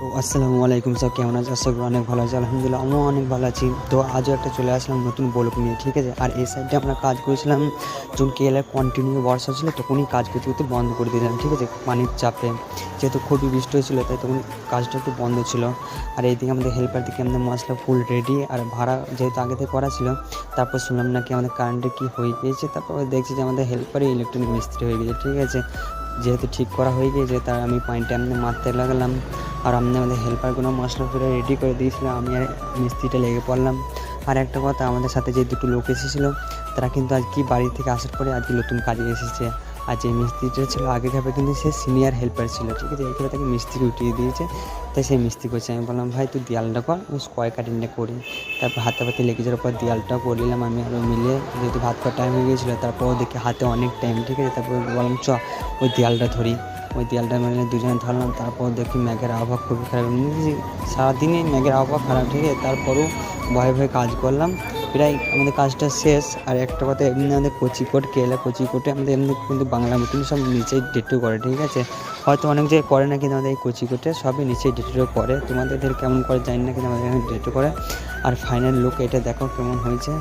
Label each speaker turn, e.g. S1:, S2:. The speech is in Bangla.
S1: তো আসসালামু আলাইকুম স্যার, কেমন আছে? আশা করি অনেক ভালো আছে। আলহামদুলিল্লাহ আমিও অনেক ভালো আছি। তো আজও একটা চলে আসলাম নতুন ব্লগ নিয়ে, ঠিক আছে। আর এই সাইডে আমরা কাজ করেছিলাম যখন কেএলআর কন্টিনিউ বর্ষা ছিল, তখনই কাজ করতে করতে বন্ধ করে দিলাম, ঠিক আছে, পানির চাপে। যেহেতু খুবই বৃষ্টি হয়েছিল, তাই তখন কাজটা একটু বন্ধ ছিল। আর এইদিকে আমাদের হেল্পার দিকে আমাদের মশলা ফুল রেডি, আর ভাড়া যেহেতু আগে থেকে করা ছিল। তারপর শুনলাম নাকি আমাদের কারেন্টে কী হয়ে গিয়েছে, তারপর দেখছি যে আমাদের হেল্পারই ইলেকট্রনিক মিস্ত্রি হয়ে গেছে, ঠিক আছে। যেহেতু ঠিক করা হয়ে গিয়েছে, তাই আমি পানিটা এমনি মারতে লাগলাম। আর আমাদের হেল্পারগুলো মশলা পুরো রেডি করে দিয়েছিল, আমি আর মিস্ত্রিটা লেগে পড়লাম। আর একটা কথা, আমাদের সাথে যে দুটো লোক এসেছিলো, তারা কিন্তু আজকে বাড়ি থেকে আসার পরে আজকে নতুন কাজে এসেছে। আর যে মিস্ত্রিটা ছিল আগে ধাপে কিন্তু সে সিনিয়র হেল্পার ছিল, ঠিক আছে। এইখানে তাকে মিস্ত্রি উঠিয়ে দিয়েছে, তাই সেই মিস্ত্রি করছে। আমি বললাম, ভাই তুই দেয়ালটা কর, আমি স্কোয়ার কাটিংটা করি। তারপর হাতে লেগে যাওয়ার পর দেয়ালটাও করলাম আমি আরও মিলে, যেহেতু ভাত খাওয়ার টাইম হয়ে গিয়েছিলো। তারপর দেখি হাতে অনেক টাইম, ঠিক আছে। তারপর বললাম ওই দেয়ালটা ধরি। ওই দেয়ালটা মানে দুজনে ধরলাম। তারপর দেখি মেঘের আবহাওয়া খুবই খারাপ, সারাদিনই মেঘের আবহাওয়া খারাপ, ঠিক আছে। তারপরেও ভয়ে ভয়ে কাজ করলাম। প্রায় আমাদের কাজটা শেষ। আর একটা কথা, এমনি আমাদের কোচিকোট কেলা কোচিকোটে আমাদের এমনি কিন্তু বাংলা মিটিং সব নিচেই ডেটু করে, ঠিক আছে। হয়তো অনেক জায়গায় করে না, কিন্তু আমাদের এই কোচিকোটে সবই নিচেই ডেটু করে। তোমাদের কেমন করে জানি না, কিন্তু আমাদের এখানে ডেটু করে। আর ফাইনাল লুক এটা দেখো কেমন হয়েছে।